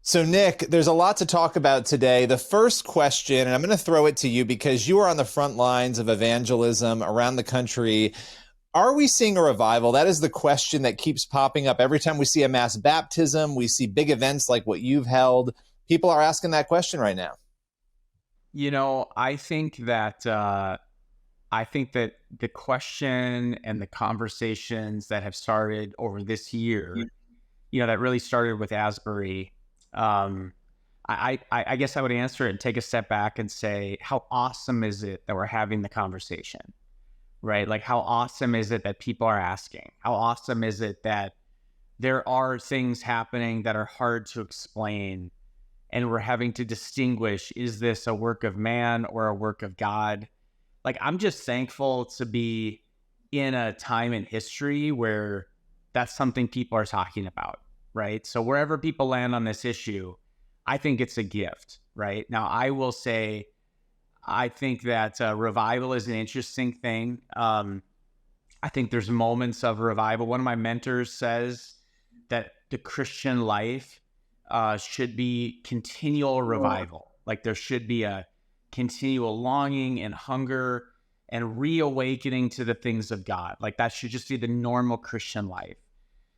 So, Nick, there's a lot to talk about today. The first question, and I'm going to throw it to you because you are on the front lines of evangelism around the country. Are we seeing a revival? That is the question that keeps popping up every time we see a mass baptism, we see big events like what you've held. People are asking that question right now. I think that the question and the conversations that have started over this year, that really started with Asbury. Um, I guess I would answer it and take a step back and say, how awesome is it that we're having the conversation, right? Like, how awesome is it that people are asking? How awesome is it that there are things happening that are hard to explain, and we're having to distinguish, is this a work of man or a work of God? Like, I'm just thankful to be in a time in history where that's something people are talking about, right? So wherever people land on this issue, I think it's a gift, right? Now, I will say, I think that revival is an interesting thing. I think there's moments of revival. One of my mentors says that the Christian life should be continual revival. Like, there should be a continual longing and hunger and reawakening to the things of God. Like, that should just be the normal Christian life.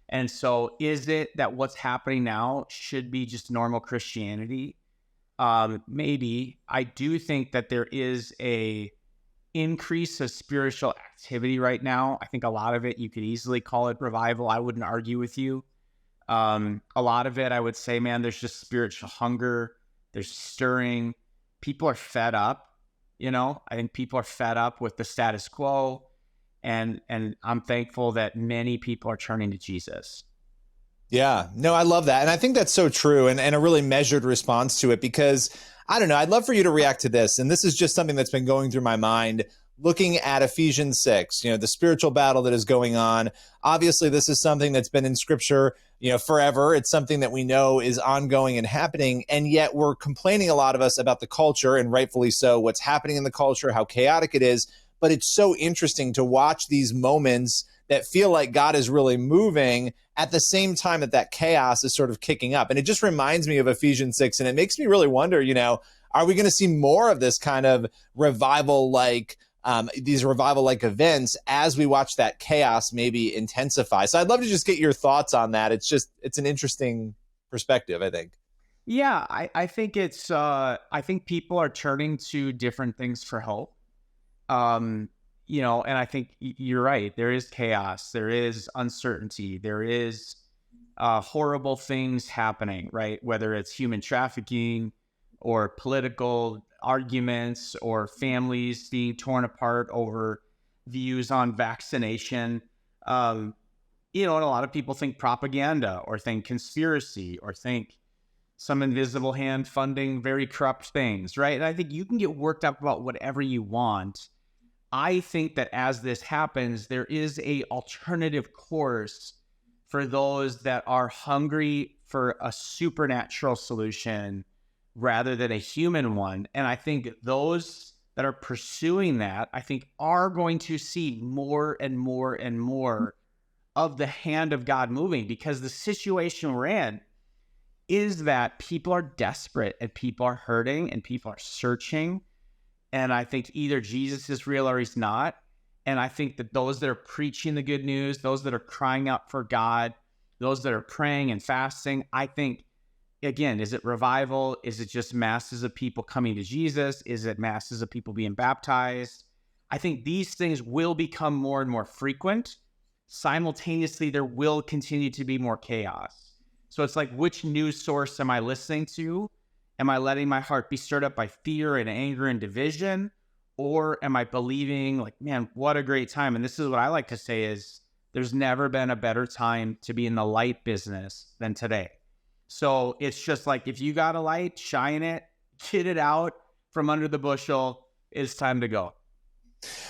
And so is it that what's happening now should be just normal Christianity? Maybe. I do think that there is a increase of spiritual activity right now. I think a lot of it, you could easily call it revival. I wouldn't argue with you. A lot of it, I would say, man, there's just spiritual hunger. There's stirring. People are fed up. I think people are fed up with the status quo. And I'm thankful that many people are turning to Jesus. Yeah, no, I love that. And I think that's so true and a really measured response to it because I don't know, I'd love for you to react to this. And this is just something that's been going through my mind looking at Ephesians 6, the spiritual battle that is going on. Obviously, this is something that's been in scripture, forever. It's something that we know is ongoing and happening. And yet we're complaining, a lot of us, about the culture, and rightfully so, what's happening in the culture, how chaotic it is. But it's so interesting to watch these moments that feel like God is really moving at the same time that chaos is sort of kicking up. And it just reminds me of Ephesians 6. And it makes me really wonder, are we going to see more of this kind of revival-like, these revival-like events as we watch that chaos maybe intensify? So I'd love to just get your thoughts on that. It's an interesting perspective, I think. Yeah, I think I think people are turning to different things for hope. And I think you're right. There is chaos. There is uncertainty. There is horrible things happening, right? Whether it's human trafficking or political arguments or families being torn apart over views on vaccination. And a lot of people think propaganda or think conspiracy or think some invisible hand funding very corrupt things, right? And I think you can get worked up about whatever you want. I think that as this happens, there is a alternative course for those that are hungry for a supernatural solution rather than a human one. And I think those that are pursuing that, I think, are going to see more and more and more of the hand of God moving, because the situation we're in is that people are desperate and people are hurting and people are searching. And I think either Jesus is real or he's not. And I think that those that are preaching the good news, those that are crying out for God, those that are praying and fasting, I think, again, is it revival? Is it just masses of people coming to Jesus? Is it masses of people being baptized? I think these things will become more and more frequent. Simultaneously, there will continue to be more chaos. So it's like, which news source am I listening to? Am I letting my heart be stirred up by fear and anger and division? Or am I believing, like, man, what a great time? And this is what I like to say is, there's never been a better time to be in the light business than today. So it's just like, if you got a light, shine it, get it out from under the bushel. It's time to go.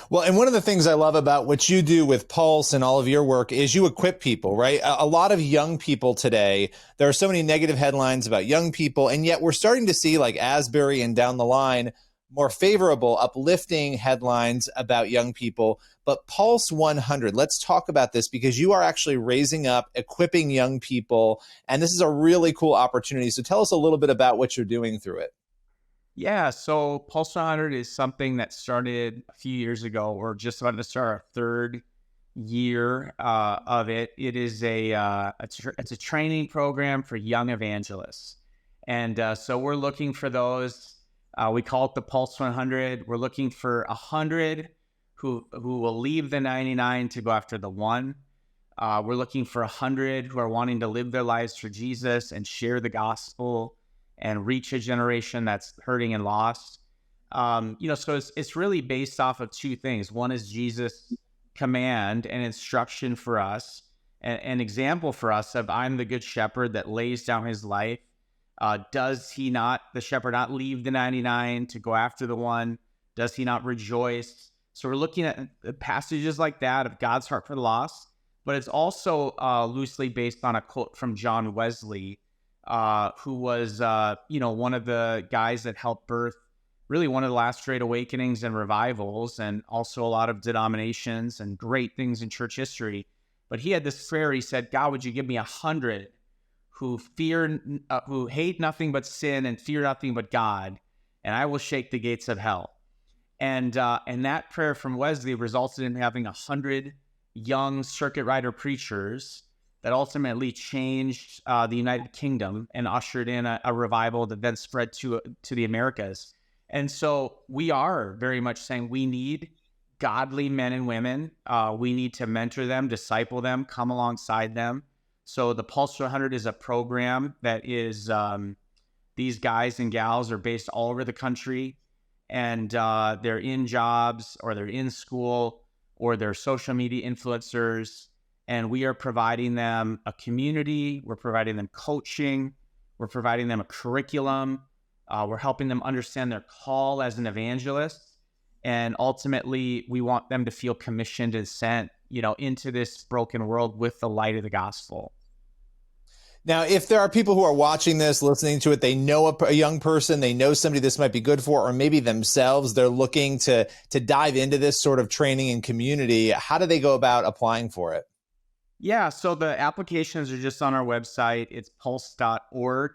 Well, and one of the things I love about what you do with Pulse and all of your work is you equip people, right? A lot of young people today, there are so many negative headlines about young people, and yet we're starting to see, like Asbury and down the line, more favorable, uplifting headlines about young people. But Pulse 100, let's talk about this because you are actually raising up, equipping young people, and this is a really cool opportunity. So tell us a little bit about what you're doing through it. Yeah, so Pulse 100 is something that started a few years ago. We're just about to start our third year of it. It is it's a training program for young evangelists, and so we're looking for those. We call it the Pulse 100. We're looking for 100 who will leave the 99 to go after the one. We're looking for 100 who are wanting to live their lives for Jesus and share the gospel and reach a generation that's hurting and lost. So it's really based off of two things. One is Jesus' command and instruction for us, an example for us of I'm the good shepherd that lays down his life. Does he not, the shepherd, not leave the 99 to go after the one? Does he not rejoice? So we're looking at passages like that of God's heart for the lost, but it's also loosely based on a quote from John Wesley, who was, one of the guys that helped birth really one of the last great awakenings and revivals, and also a lot of denominations and great things in church history. But he had this prayer. He said, God, would you give me 100 who hate nothing but sin and fear nothing but God, and I will shake the gates of hell. And that prayer from Wesley resulted in having 100 young circuit rider preachers that ultimately changed the United Kingdom and ushered in a revival that then spread to the Americas. And so we are very much saying we need godly men and women. We need to mentor them, disciple them, come alongside them. So the Pulse 100 is a program that is, these guys and gals are based all over the country, and they're in jobs or they're in school or they're social media influencers. And we are providing them a community. We're providing them coaching. We're providing them a curriculum. We're helping them understand their call as an evangelist. And ultimately, we want them to feel commissioned and sent, into this broken world with the light of the gospel. Now, if there are people who are watching this, listening to it, they know a young person, they know somebody this might be good for, or maybe themselves, they're looking to dive into this sort of training and community, how do they go about applying for it? Yeah, so the applications are just on our website. It's pulse.org.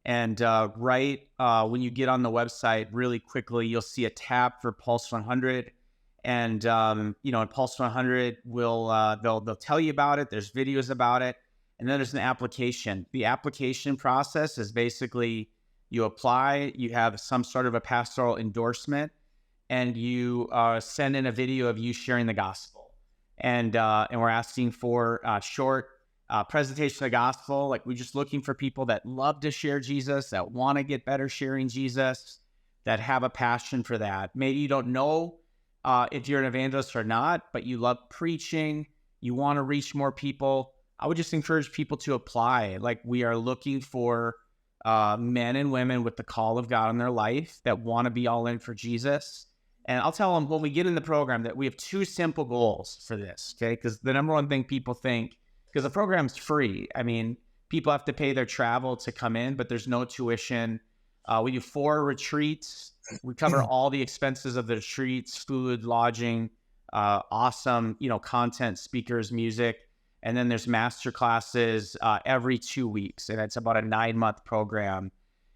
And when you get on the website, really quickly, you'll see a tab for Pulse 100. And, in Pulse 100, they'll tell you about it. There's videos about it. And then there's an application. The application process is basically you apply, you have some sort of a pastoral endorsement, and you send in a video of you sharing the gospel. And we're asking for a short presentation of the gospel. Like, we're just looking for people that love to share Jesus, that want to get better sharing Jesus, that have a passion for that. Maybe you don't know if you're an evangelist or not, but you love preaching, you want to reach more people. I would just encourage people to apply. Like, we are looking for men and women with the call of God in their life that want to be all in for Jesus. And I'll tell them when we get in the program that we have two simple goals for this, okay? Because the number one thing people think, because the program's free. I mean, people have to pay their travel to come in, but there's no tuition. We do 4 retreats. We cover all the expenses of the retreats, food, lodging, awesome, content, speakers, music. And then there's master classes every 2 weeks. And it's about a 9-month program.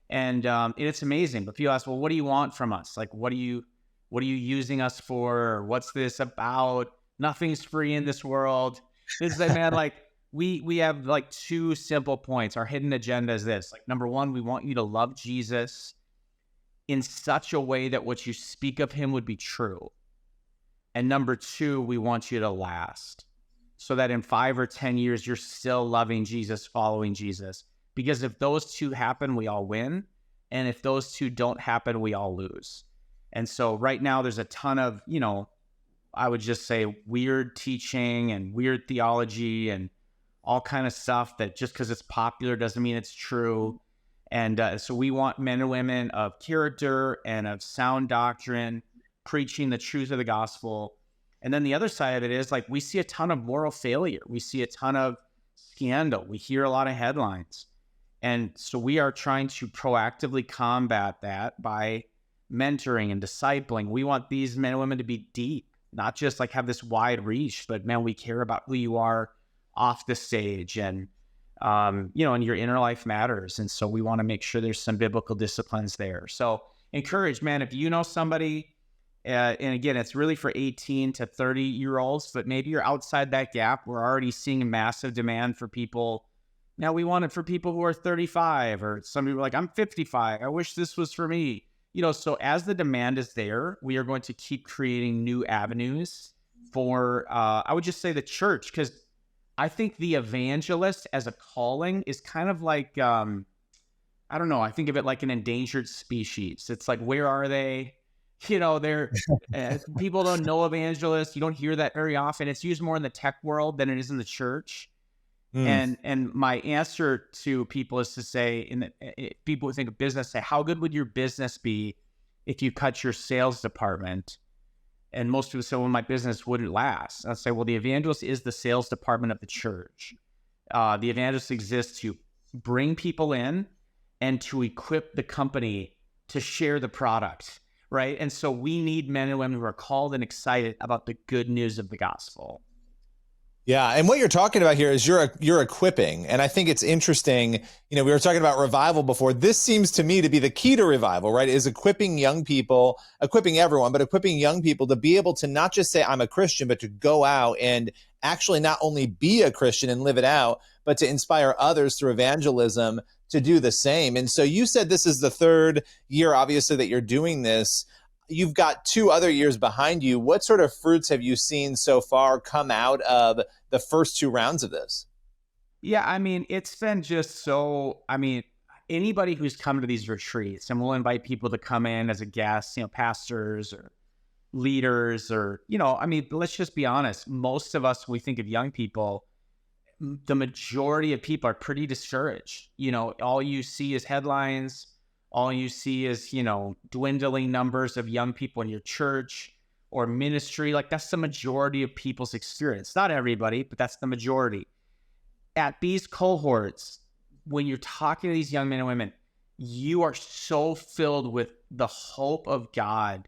And it's amazing. But people ask, well, what do you want from us? Like, what are you using us for? What's this about? Nothing's free in this world. This is like, man, like, we have like 2 simple points. Our hidden agenda is this. Like, number 1, we want you to love Jesus in such a way that what you speak of him would be true. And number 2, we want you to last, so that in 5 or 10 years, you're still loving Jesus, following Jesus. Because if those 2 happen, we all win. And if those 2 don't happen, we all lose. And so right now there's a ton of, I would just say weird teaching and weird theology and all kind of stuff that just because it's popular doesn't mean it's true. And so we want men and women of character and of sound doctrine, preaching the truth of the gospel. And then the other side of it is, like, we see a ton of moral failure. We see a ton of scandal. We hear a lot of headlines. And so we are trying to proactively combat that by mentoring and discipling. We want these men and women to be deep, not just like have this wide reach, but man, we care about who you are off the stage, and and your inner life matters. And so we want to make sure there's some biblical disciplines there. So encourage, man, if you know somebody, and again, it's really for 18 to 30-year-olds, but maybe you're outside that gap. We're already seeing a massive demand for people. Now we want it for people who are 35, or some people are like, I'm 55. I wish this was for me. So as the demand is there, we are going to keep creating new avenues for, I would just say, the church, because I think the evangelist as a calling is kind of like, I don't know, I think of it like an endangered species. It's like, where are they? They're people don't know evangelists. You don't hear that very often. It's used more in the tech world than it is in the church. Mm. And my answer to people is to say, people who think of business say, how good would your business be if you cut your sales department? And most people say, well, my business wouldn't last. I'd say, well, the evangelist is the sales department of the church. The evangelist exists to bring people in and to equip the company to share the product, right? And so we need men and women who are called and excited about the good news of the gospel. Yeah, and what you're talking about here is you're equipping, and I think it's interesting. We were talking about revival before. This seems to me to be the key to revival, right? Is equipping young people, equipping everyone, but equipping young people to be able to not just say I'm a Christian, but to go out and actually not only be a Christian and live it out, but to inspire others through evangelism to do the same. And so you said this is the third year, obviously, that you're doing this. You've got 2 other years behind you. What sort of fruits have you seen so far come out of the first 2 rounds of this? Yeah, I mean, it's been just anybody who's come to these retreats, and we'll invite people to come in as a guest, pastors or leaders, or, let's just be honest. Most of us, when we think of young people, the majority of people are pretty discouraged. All you see is headlines. All you see is, dwindling numbers of young people in your church or ministry. Like, that's the majority of people's experience. Not everybody, but that's the majority. At these cohorts, when you're talking to these young men and women, you are so filled with the hope of God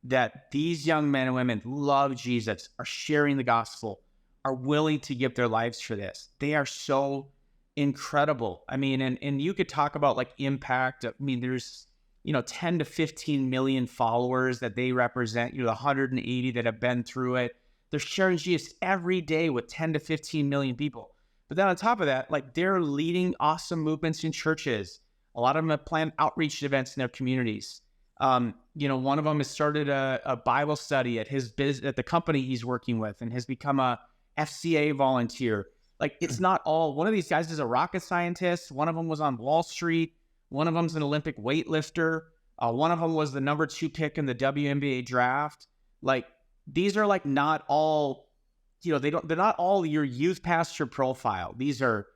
that these young men and women love Jesus, are sharing the gospel, are willing to give their lives for this. They are so incredible. I mean, and you could talk about like impact. I mean, there's, 10 to 15 million followers that they represent, the 180 that have been through it. They're sharing Jesus every day with 10 to 15 million people. But then on top of that, like, they're leading awesome movements in churches. A lot of them have planned outreach events in their communities. One of them has started a Bible study at at the company he's working with, and has become a FCA volunteer. Like, it's not all. One of these guys is a rocket scientist. One of them was on Wall Street. One of them's an Olympic weightlifter. One of them was the number 2 pick in the WNBA draft. Like, these are like not all, they're not all your youth pastor profile. These are,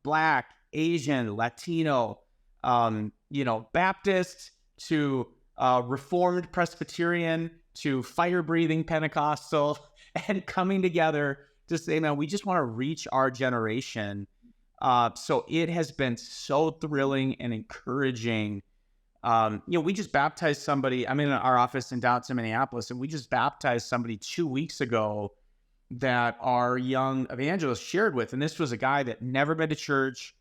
Black, Asian, Latino, Baptist to Reformed Presbyterian to fire-breathing Pentecostal, and coming together to say, man, we just want to reach our generation. So it has been so thrilling and encouraging. We just baptized somebody. I'm in our office in downtown Minneapolis, and we just baptized somebody 2 weeks ago that our young evangelist shared with. And this was a guy that never been to church.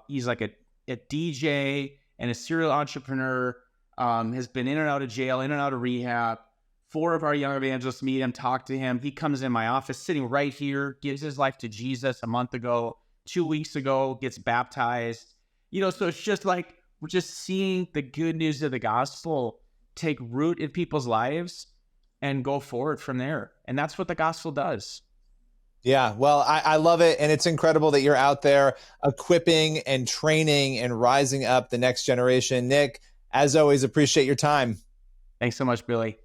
He's like a DJ and a serial entrepreneur, has been in and out of jail, in and out of rehab. 4 of our young evangelists meet him, talk to him. He comes in my office, sitting right here, gives his life to Jesus a month ago. 2 weeks ago, gets baptized. So it's just like, we're just seeing the good news of the gospel take root in people's lives and go forward from there. And that's what the gospel does. Yeah, well, I love it. And it's incredible that you're out there equipping and training and rising up the next generation. Nick, as always, appreciate your time. Thanks so much, Billy.